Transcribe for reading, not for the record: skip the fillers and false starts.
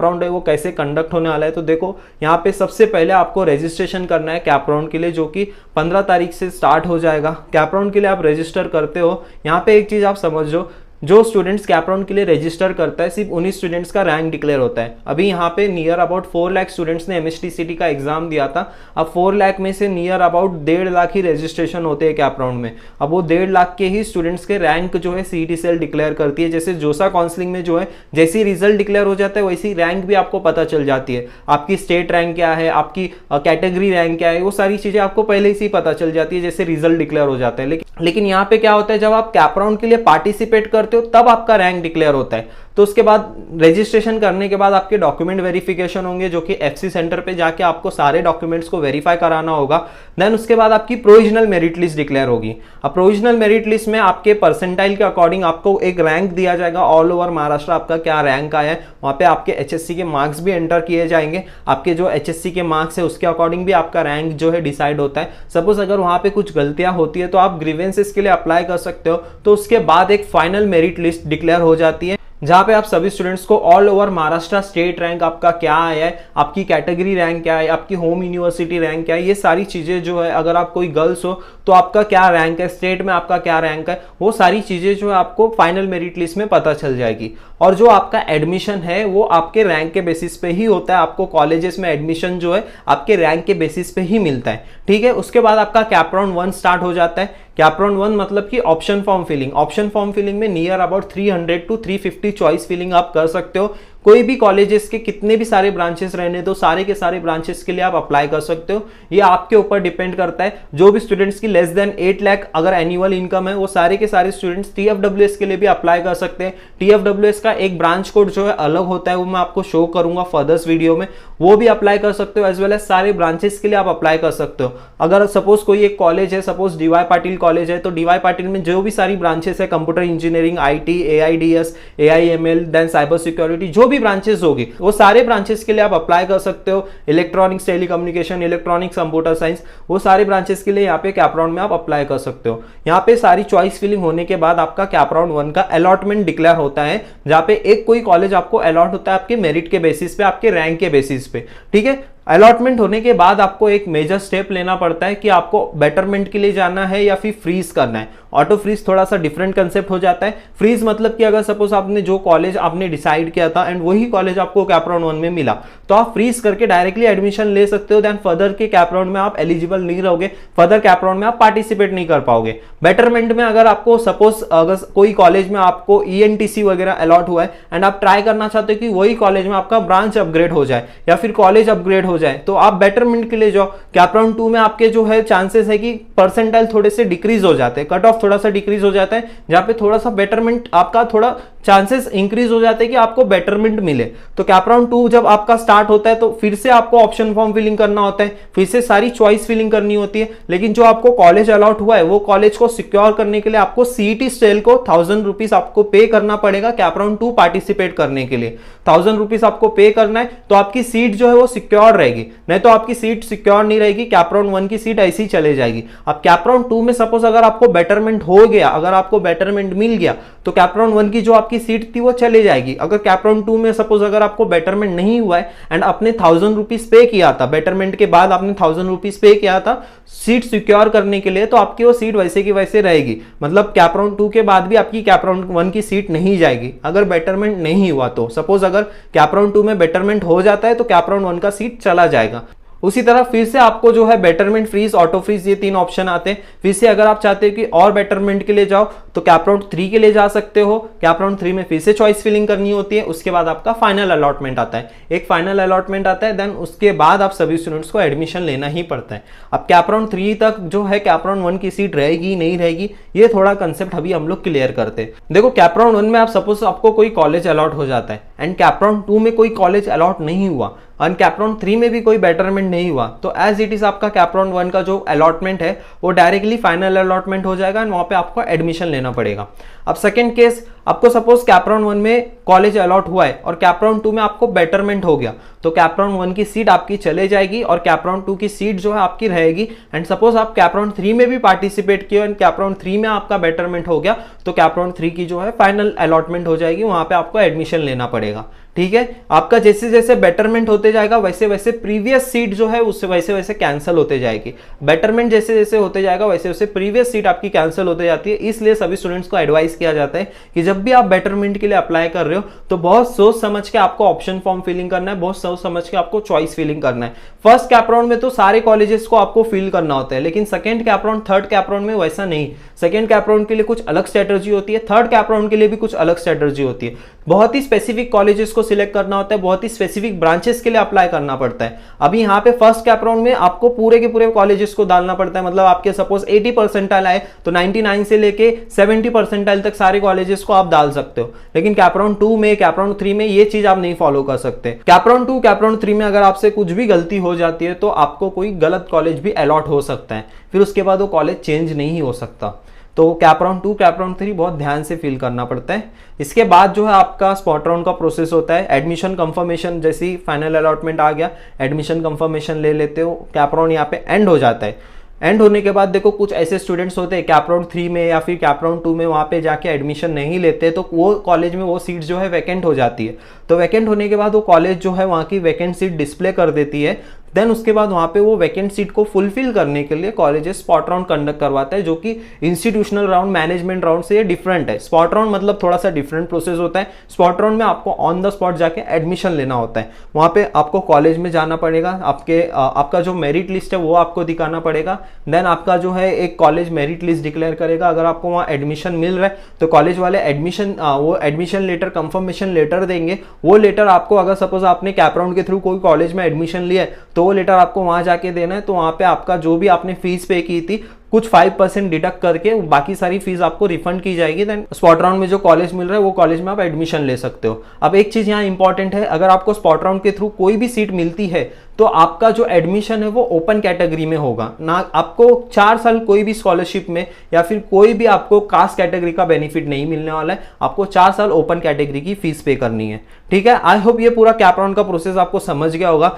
Round है वो कैसे कंडक्ट होने वाला है। तो देखो यहाँ पे सबसे पहले आपको रजिस्ट्रेशन करना है कैप राउंड के लिए, जो कि 15 तारीख से स्टार्ट हो जाएगा। कैप राउंड के लिए आप रजिस्टर करते हो, यहाँ पे एक चीज़ आप समझो, जो स्टूडेंट्स कैप राउंड के लिए रजिस्टर करता है सिर्फ उन्हीं स्टूडेंट्स का रैंक डिक्लेयर होता है। अभी यहाँ पे नियर अबाउट 4 लाख स्टूडेंट्स ने MSTCT का एग्जाम दिया था। अब 4 लाख में से near about 1.5 lakh he registration होते हैं कैप राउंड में। अब वो 1.5 लाख के ही स्टूडेंट्स के रैंक जो है CET सेल डिक्लेयर करती है। जैसे जोसा काउंसलिंग में जो है जैसी रिजल्ट डिक्लेयर हो जाता है वैसी रैंक भी आपको पता चल जाती है। आपकी स्टेट रैंक क्या है, आपकी कैटेगरी रैंक क्या है, वो सारी चीजें आपको पहले से ही पता चल जाती है जैसे रिजल्ट डिक्लेयर हो जाता है। लेकिन यहाँ पे क्या होता है, जब आप कैप राउंड के लिए पार्टिसिपेट करते हो तब आपका रैंक डिक्लेयर होता है। तो उसके बाद रजिस्ट्रेशन करने के बाद आपके डॉक्यूमेंट वेरिफिकेशन होंगे, जो कि FC सेंटर पे जाके आपको सारे डॉक्यूमेंट्स को वेरीफाई कराना होगा। देन उसके बाद आपकी प्रोविजनल मेरिट लिस्ट डिक्लेयर होगी। अब प्रोविजनल मेरिट लिस्ट में आपके परसेंटाइल के अकॉर्डिंग आपको एक रैंक दिया जाएगा। ऑल ओवर महाराष्ट्र आपका क्या रैंक आया है, वहाँ पे आपके HSC के मार्क्स भी एंटर किए जाएंगे। आपके जो HSC के मार्क्स है उसके अकॉर्डिंग भी आपका रैंक जो है डिसाइड होता है। सपोज अगर वहाँ पे कुछ गलतियां होती है तो आप ग्रीवेंसेस के लिए अप्लाई कर सकते हो। तो उसके बाद एक फाइनल मेरिट लिस्ट डिक्लेयर हो जाती है, जहां पे आप सभी स्टूडेंट्स को all over Maharashtra state rank आपका क्या आया है, आपकी कैटेगरी रैंक क्या है, आपकी होम यूनिवर्सिटी रैंक क्या है, ये सारी चीजें जो है, अगर आप कोई गर्ल्स हो तो आपका क्या रैंक है, स्टेट में आपका क्या रैंक है, वो सारी चीजें जो है आपको फाइनल मेरिट लिस्ट में पता चल जाएगी। और जो आपका एडमिशन है वो आपके रैंक के बेसिस पे ही होता है। आपको कॉलेजेस में एडमिशन जो है आपके रैंक के बेसिस पे ही मिलता है, ठीक है। उसके बाद आपका कैप राउंड 1 स्टार्ट हो जाता है। कैप राउंड 1 मतलब कि option form filling. Option form filling में near about 300 to 350 choice filling आप कर सकते हो। कोई भी कॉलेजेस के कितने भी सारे ब्रांचेस रहने दो, सारे के सारे ब्रांचेस के लिए आप अप्लाई कर सकते हो। ये आपके ऊपर डिपेंड करता है। जो भी स्टूडेंट्स की लेस देन 8 लाख अगर एनुअल इनकम है, वो सारे के सारे स्टूडेंट्स TFWS के लिए भी अप्लाई कर सकते हैं। TFWS का एक ब्रांच कोड जो है अलग होता है, वो मैं आपको शो करूंगा फर्दर्स वीडियो में, वो भी अप्लाई कर सकते हो। एज वेल एज सारे ब्रांचेस के लिए आप अप्लाई कर सकते हो। अगर सपोज कोई एक कॉलेज है, सपोज DY पाटिल कॉलेज है, तो DY पाटिल में जो भी सारी ब्रांचेस है, computer engineering, IT, AIDS, AIML, then cyber security, जो भी ब्रांचेस होगी वो सारे ब्रांचेस के लिए आप अप्लाई कर सकते हो। Electronics, telecommunication, electronics, computer science, वो सारे ब्रांचेस के लिए यहाँ पे कैप राउंड में आप अप्लाई कर सकते हो। यहाँ पे सारी चॉइस फिलिंग होने के बाद आपका कैप राउंड 1 का अलॉटमेंट डिक्लेयर होता है, जहाँ पे एक कोई कॉलेज आपको अलॉट होता है आपके मेरिट के बेसिस पे, आपके रैंक के बेसिस पे, ठीक है। अलॉटमेंट होने के बाद आपको एक मेजर स्टेप लेना पड़ता है कि आपको बेटरमेंट के लिए जाना है या फिर फ्रीज करना है। ऑटो फ्रीज थोड़ा सा डिफरेंट कंसेप्ट हो जाता है। फ्रीज मतलब कि अगर सपोज आपने जो कॉलेज आपने डिसाइड किया था एंड वही कॉलेज आपको कैप राउंड 1 में मिला, तो आप फ्रीज करके डायरेक्टली एडमिशन ले सकते हो। देन फर्दर के कैप राउंड में आप एलिजिबल नहीं रहोगे, फर्दर कैप राउंड में आप पार्टिसिपेट नहीं कर पाओगे। बेटरमेंट में अगर आपको सपोज अगर कोई कॉलेज में आपको ENTC वगैरह अलॉट हुआ है एंड आप ट्राई करना चाहते हो कि वही कॉलेज में आपका ब्रांच अपग्रेड हो जाए या फिर कॉलेज अपग्रेड हो जाए, तो आप बेटरमेंट के लिए जाओ। कैप राउंड 2 में आपके जो है चांसेस है कि परसेंटाइल थोड़े से डिक्रीज हो जाते हैं, कट ऑफ थोड़ा सा डिक्रीज हो जाता है, जहां पे थोड़ा सा बेटरमेंट आपका थोड़ा चांसेस इंक्रीज हो जाते हैं कि आपको बेटरमेंट मिले। तो कैप राउंड 2 जब आपका स्टार्ट होता है तो फिर से आपको ऑप्शन फॉर्म फिलिंग करना होता है, फिर से सारी चॉइस फिलिंग करनी होती है। लेकिन जो आपको कॉलेज अलॉट हुआ है वो कॉलेज को सिक्योर करने के लिए आपको CET सेल को 1000 रुपीज आपको पे करना पड़ेगा। कैप राउंड 2 पार्टिसिपेट करने के लिए 1000 रुपीज आपको पे करना है, तो आपकी सीट जो है वो सिक्योर रहेगी। नहीं तो आपकी सीट सिक्योर नहीं रहेगी, कैप राउंड 1 की सीट ऐसी ही चले जाएगी। अब कैप राउंड 2 में सपोज अगर आपको बेटरमेंट हो गया, अगर आपको बेटरमेंट मिल गया, तो कैप राउंड 1 की जो आपकी सीट थी वो चले जाएगी। अगर कैप राउंड 2 में सपोज अगर आपको बेटरमेंट नहीं हुआ है एंड आपने 1000 रुपीज पे किया था, बेटरमेंट के बाद आपने 1000 रुपीज पे किया था सीट सिक्योर करने के लिए, तो आपकी वो सीट वैसे की वैसे रहेगी। मतलब कैप राउंड 2 के बाद भी आपकी कैप राउंड 1 की सीट नहीं जाएगी अगर बेटरमेंट नहीं हुआ। तो सपोज अगर कैप राउंड 2 में बेटरमेंट हो जाता है तो कैप राउंड 1 का सीट चला जाएगा। उसी तरह फिर से आपको जो है बेटरमेंट, फ्रीज, ऑटो फ्रीज, ये 3 ऑप्शन आते हैं। फिर से अगर आप चाहते हो कि और बेटरमेंट के लिए जाओ तो कैप राउंड 3 के लिए जा सकते हो। कैप राउंड 3 में फिर से चॉइस फिलिंग करनी होती है। उसके बाद आपका फाइनल अलॉटमेंट आता है, एक फाइनल अलॉटमेंट आता है। देन उसके बाद आप सभी स्टूडेंट्स को एडमिशन लेना ही पड़ता है। अब कैप राउंड 3 तक जो है कैप राउंड 1 की सीट रहेगी नहीं रहेगी, ये थोड़ा कंसेप्ट अभी हम लोग क्लियर करते हैं। देखो कैप राउंड 1 में आप सपोज आपको कोई कॉलेज अलॉट हो जाता है एंड कैप राउंड 2 में कोई कॉलेज अलॉट नहीं हुआ और कैप राउंड 3 में भी कोई बेटरमेंट नहीं हुआ, तो एज इट इज आपका कैप राउंड 1 का जो अलॉटमेंट है वो डायरेक्टली फाइनल अलॉटमेंट हो जाएगा एंड वहां पे आपको एडमिशन लेना पड़ेगा। अब सेकंड केस, आपको सपोज कैप राउंड 1 में कॉलेज अलॉट हुआ है और कैप राउंड 2 में आपको बेटरमेंट हो गया, तो कैप राउंड 1 की सीट आपकी चले जाएगी और कैप राउंड 2 की सीट जो है आपकी रहेगी। एंड सपोज आप कैप राउंड 3 में भी पार्टिसिपेट किए एंड कैप राउंड 3 में आपका बेटरमेंट हो गया, तो कैप राउंड 3 की जो है फाइनल अलॉटमेंट हो जाएगी, वहां पे आपको एडमिशन लेना पड़ेगा। ठीक है। आपका जैसे जैसे बेटरमेंट होते जाएगा वैसे वैसे प्रीवियस सीट जो है उससे वैसे वैसे कैंसिल होते जाएगी। बेटरमेंट जैसे जैसे होते जाएगा वैसे वैसे प्रीवियस सीट आपकी कैंसिल होते जाती है। इसलिए सभी स्टूडेंट्स को एडवाइस किया जाता है कि जब भी आप बेटरमेंट के लिए अप्लाई कर रहे हो तो बहुत सोच समझ के आपको ऑप्शन फॉर्म फिलिंग करना है, बहुत सोच समझ के आपको चॉइस फिलिंग करना है। फर्स्ट कैप राउंड में तो सारे कॉलेजेस को आपको फिल करना होता है, लेकिन second cap round, third cap round में वैसा नहीं। सेकंड कैप राउंड के लिए कुछ अलग स्ट्रेटजी होती है, थर्ड कैप राउंड के लिए भी कुछ अलग स्ट्रेटजी होती है। बहुत ही स्पेसिफिक कॉलेजेस को सिलेक्ट करना होता है, बहुत ही स्पेसिफिक ब्रांचेस के लिए अप्लाई करना पड़ता है। अभी यहाँ पे फर्स्ट कैप राउंड में आपको पूरे के पूरे कॉलेजेस को डालना पड़ता है। मतलब आपके सपोज 80 परसेंटाइल आए तो 99 से लेके 70 परसेंटाइल तक सारे कॉलेजेस को आप डाल सकते हो। लेकिन कैप राउंड 2 में, कैप राउंड 3 में ये चीज आप नहीं फॉलो कर सकते। कैप राउंड 2, कैप राउंड 3 में अगर आपसे कुछ भी गलती हो जाती है तो आपको कोई गलत कॉलेज भी अलॉट हो सकता है, फिर उसके बाद वो कॉलेज चेंज नहीं हो सकता। तो कैप राउंड 2, कैप राउंड 3 बहुत ध्यान से फिल करना पड़ता है। इसके बाद जो है आपका स्पॉट राउंड का प्रोसेस होता है। एडमिशन कंफर्मेशन, जैसे ही फाइनल अलॉटमेंट आ गया एडमिशन कंफर्मेशन ले लेते हो, कैप राउंड यहाँ पे एंड हो जाता है। एंड होने के बाद देखो कुछ ऐसे स्टूडेंट्स होते हैं कैप राउंड 3 में या फिर कैप राउंड 2 में वहाँ पे जाके एडमिशन नहीं लेते, तो वो कॉलेज में वो सीट जो है वैकेंट हो जाती है। तो वैकेंट होने के बाद वो कॉलेज जो है वहाँ की वैकेंट सीट डिस्प्ले कर देती है। देन उसके बाद वहाँ पे वो वैकेंट सीट को फुलफिल करने के लिए कॉलेजेस स्पॉट राउंड कंडक्ट करवाता है, जो कि इंस्टीट्यूशनल राउंड, मैनेजमेंट राउंड से ये डिफरेंट है। स्पॉट राउंड मतलब थोड़ा सा डिफरेंट प्रोसेस होता है। स्पॉट राउंड में आपको ऑन द स्पॉट जाके एडमिशन लेना होता है। वहाँ पे आपको कॉलेज में जाना पड़ेगा, आपका जो मेरिट लिस्ट है वो आपको दिखाना पड़ेगा। देन आपका जो है एक कॉलेज मेरिट लिस्ट डिक्लेयर करेगा। अगर आपको वहाँ एडमिशन मिल रहा है तो कॉलेज वाले वो एडमिशन लेटर, कंफर्मेशन लेटर देंगे। वो लेटर आपको, अगर सपोज आपने कैप राउंड के थ्रू कोई कॉलेज में एडमिशन लिया है तो वो लेटर आपको वहां जाके देना है। तो वहां पे आपका जो भी आपने फीस पे की थी कुछ 5% डिडक्ट करके बाकी सारी फीस आपको रिफंड की जाएगी। देन स्पॉट राउंड में जो कॉलेज मिल रहा है वो कॉलेज में आप एडमिशन ले सकते हो। अब एक चीज यहाँ इंपॉर्टेंट है, अगर आपको स्पॉट राउंड के थ्रू कोई भी सीट मिलती है तो आपका जो एडमिशन है वो ओपन कैटेगरी में होगा ना। आपको 4 साल कोई भी स्कॉलरशिप में या फिर कोई भी आपको कास्ट कैटेगरी का बेनिफिट नहीं मिलने वाला है। आपको 4 साल ओपन कैटेगरी की फीस पे करनी है। ठीक है, आई होप ये पूरा कैप राउंड का प्रोसेस आपको समझ गया होगा।